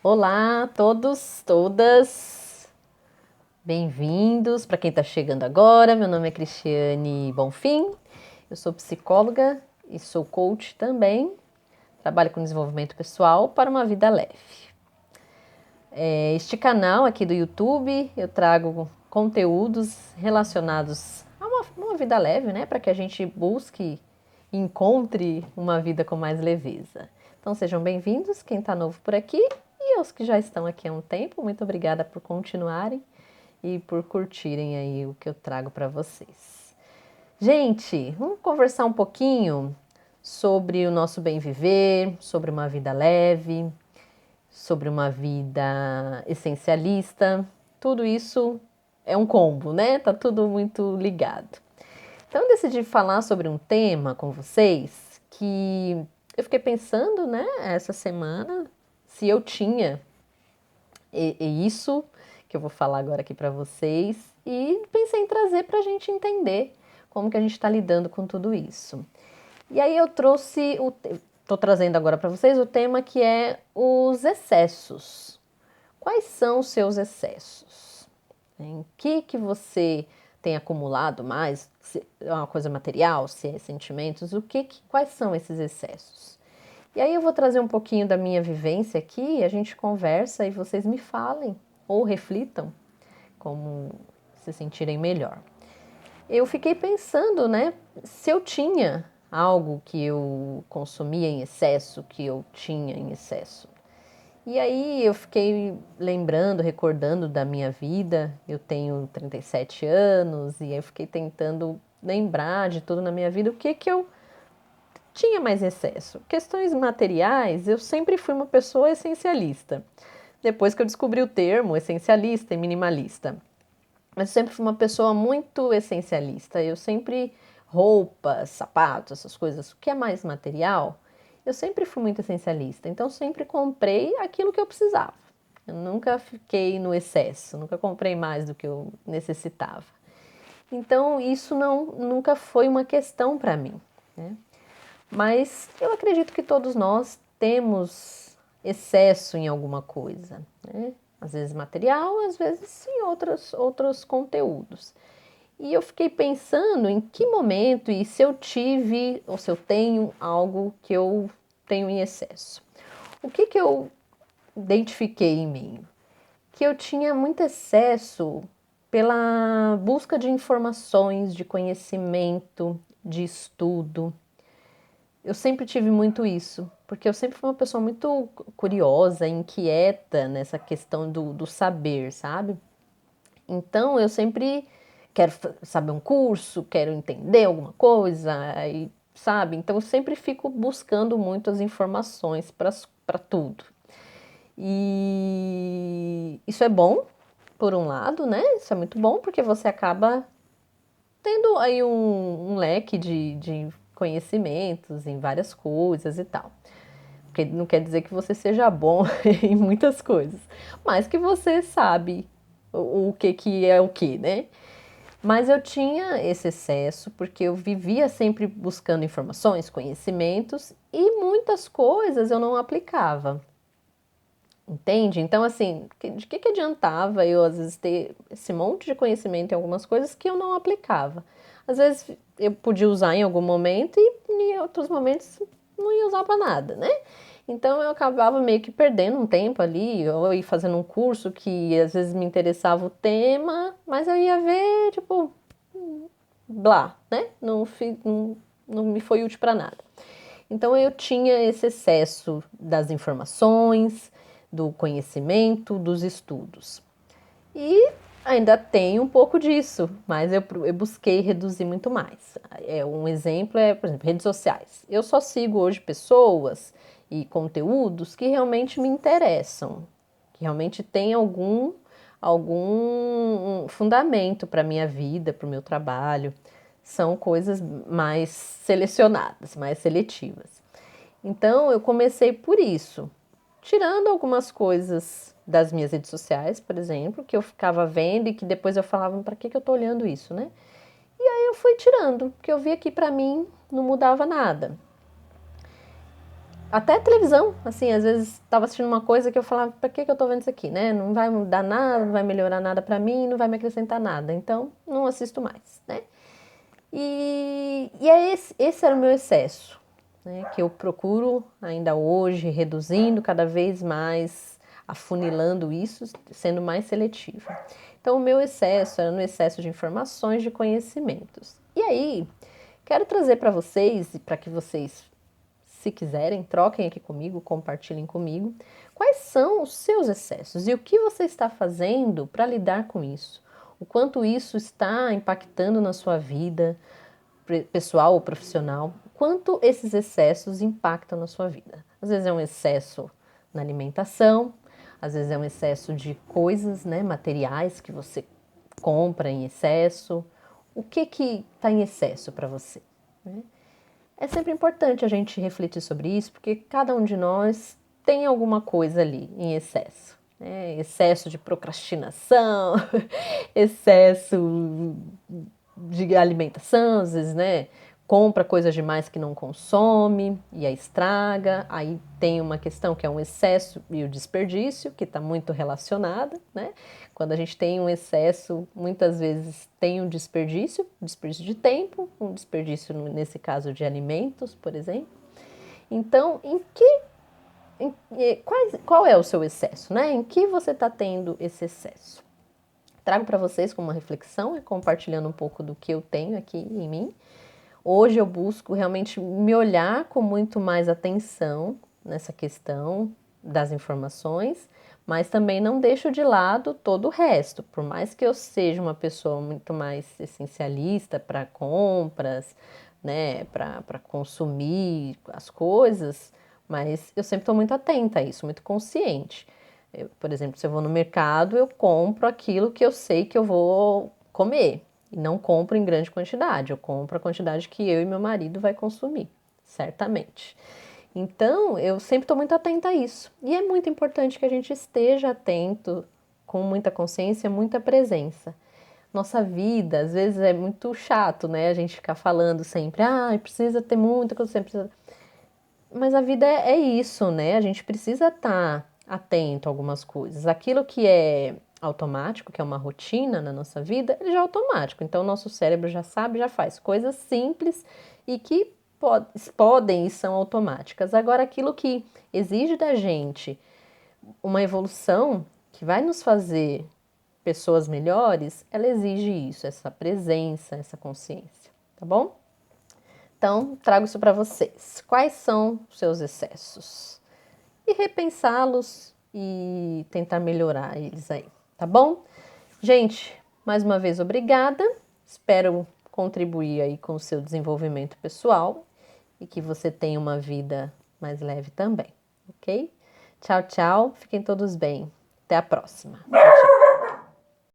Olá a todos, todas, bem-vindos. Para quem está chegando agora, meu nome é Cristiane Bonfim, eu sou psicóloga e sou coach também, trabalho com desenvolvimento pessoal para uma vida leve. Este canal aqui do YouTube eu trago conteúdos relacionados a uma vida leve, né? Para que a gente busque e encontre uma vida com mais leveza. Então sejam bem-vindos, quem está novo por aqui e os que já estão aqui há um tempo, muito obrigada por continuarem e por curtirem aí o que eu trago para vocês. Gente, vamos conversar um pouquinho sobre o nosso bem viver, sobre uma vida leve, sobre uma vida essencialista. Tudo isso é um combo, né? Tá tudo muito ligado. Então eu decidi falar sobre um tema com vocês que eu fiquei pensando, né, essa semana, se eu tinha isso que eu vou falar agora aqui para vocês e pensei em trazer para a gente entender como que a gente está lidando com tudo isso. E aí eu trouxe estou trazendo agora para vocês o tema que é os excessos. Quais são os seus excessos? Em que você tem acumulado mais? Se é uma coisa material, se é sentimentos, quais são esses excessos? E aí eu vou trazer um pouquinho da minha vivência aqui, a gente conversa e vocês me falem ou reflitam como se sentirem melhor. Eu fiquei pensando, né, se eu tinha algo que eu consumia em excesso, que eu tinha em excesso. E aí eu fiquei lembrando, recordando da minha vida. Eu tenho 37 anos e eu fiquei tentando lembrar de tudo na minha vida, o que que eu tinha mais excesso. Questões materiais, eu sempre fui uma pessoa essencialista. Depois que eu descobri o termo essencialista e minimalista. Mas eu sempre fui uma pessoa muito essencialista. Eu sempre roupas, sapatos, essas coisas, o que é mais material, eu sempre fui muito essencialista. Então sempre comprei aquilo que eu precisava. Eu nunca fiquei no excesso, nunca comprei mais do que eu necessitava. Então isso nunca foi uma questão para mim, né? Mas eu acredito que todos nós temos excesso em alguma coisa, né? Às vezes material, às vezes em outros conteúdos. E eu fiquei pensando em que momento e se eu tive ou se eu tenho algo que eu tenho em excesso. O que eu identifiquei em mim? Que eu tinha muito excesso pela busca de informações, de conhecimento, de estudo. Eu sempre tive muito isso, porque eu sempre fui uma pessoa muito curiosa, inquieta nessa questão do saber, sabe? Então eu sempre quero saber um curso, quero entender alguma coisa, e, sabe? Então eu sempre fico buscando muito as informações para tudo. E isso é bom, por um lado, né? Isso é muito bom, porque você acaba tendo aí um leque de conhecimentos em várias coisas e tal. Porque não quer dizer que você seja bom em muitas coisas, mas que você sabe o que é o que, né? Mas eu tinha esse excesso porque eu vivia sempre buscando informações, conhecimentos e muitas coisas eu não aplicava. Entende? Então, assim, de que adiantava eu, às vezes, ter esse monte de conhecimento em algumas coisas que eu não aplicava? Às vezes eu podia usar em algum momento e em outros momentos não ia usar para nada, né? Então eu acabava meio que perdendo um tempo ali, ou ia fazendo um curso que às vezes me interessava o tema, mas eu ia ver, tipo, blá, né? Não me foi útil para nada. Então eu tinha esse excesso das informações, do conhecimento, dos estudos. E ainda tenho um pouco disso, mas eu busquei reduzir muito mais. Um exemplo é, por exemplo, redes sociais. Eu só sigo hoje pessoas e conteúdos que realmente me interessam, que realmente têm algum fundamento para a minha vida, para o meu trabalho. São coisas mais selecionadas, mais seletivas. Então eu comecei por isso, tirando algumas coisas das minhas redes sociais, por exemplo, que eu ficava vendo e que depois eu falava, para que eu estou olhando isso, né? E aí eu fui tirando, porque eu via que para mim não mudava nada. até televisão, assim, às vezes estava assistindo uma coisa que eu falava, para que eu tô vendo isso aqui, né? Não vai mudar nada, não vai melhorar nada para mim, não vai me acrescentar nada, então não assisto mais, né? E é esse era o meu excesso, né? Que eu procuro ainda hoje, reduzindo cada vez mais, afunilando isso, sendo mais seletiva. Então, o meu excesso era no excesso de informações, de conhecimentos. E aí, quero trazer para vocês, e para que vocês, se quiserem, troquem aqui comigo, compartilhem comigo, quais são os seus excessos e o que você está fazendo para lidar com isso. O quanto isso está impactando na sua vida, pessoal ou profissional, quanto esses excessos impactam na sua vida. Às vezes é um excesso na alimentação, às vezes é um excesso de coisas, né, materiais que você compra em excesso. O que está em excesso para você, né? É sempre importante a gente refletir sobre isso, porque cada um de nós tem alguma coisa ali em excesso, né? Excesso de procrastinação, excesso de alimentação, às vezes, né? Compra coisas demais que não consome e aí estraga. Aí tem uma questão que é um excesso e o desperdício, que está muito relacionada, né? Quando a gente tem um excesso, muitas vezes tem um desperdício de tempo, um desperdício, nesse caso, de alimentos, por exemplo. Então, qual é o seu excesso, né? Em que você está tendo esse excesso? Trago para vocês como uma reflexão e compartilhando um pouco do que eu tenho aqui em mim. Hoje eu busco realmente me olhar com muito mais atenção nessa questão das informações, mas também não deixo de lado todo o resto. Por mais que eu seja uma pessoa muito mais essencialista para compras, né, para consumir as coisas, mas eu sempre estou muito atenta a isso, muito consciente. Por exemplo, se eu vou no mercado, eu compro aquilo que eu sei que eu vou comer. E não compro em grande quantidade, eu compro a quantidade que eu e meu marido vai consumir, certamente. Então, eu sempre estou muito atenta a isso. E é muito importante que a gente esteja atento, com muita consciência, muita presença. Nossa vida, às vezes, é muito chato, né? A gente ficar falando sempre, precisa ter muita coisa, sempre precisa... Mas a vida é isso, né? A gente precisa estar atento a algumas coisas. Aquilo que é automático, que é uma rotina na nossa vida, ele já é automático. Então, o nosso cérebro já sabe, já faz coisas simples e que podem e são automáticas. Agora, aquilo que exige da gente uma evolução que vai nos fazer pessoas melhores, ela exige isso, essa presença, essa consciência, tá bom? Então, trago isso para vocês. Quais são os seus excessos? E repensá-los e tentar melhorar eles aí, tá bom? Gente, mais uma vez obrigada. Espero contribuir aí com o seu desenvolvimento pessoal e que você tenha uma vida mais leve também, ok? Tchau, tchau. Fiquem todos bem. Até a próxima.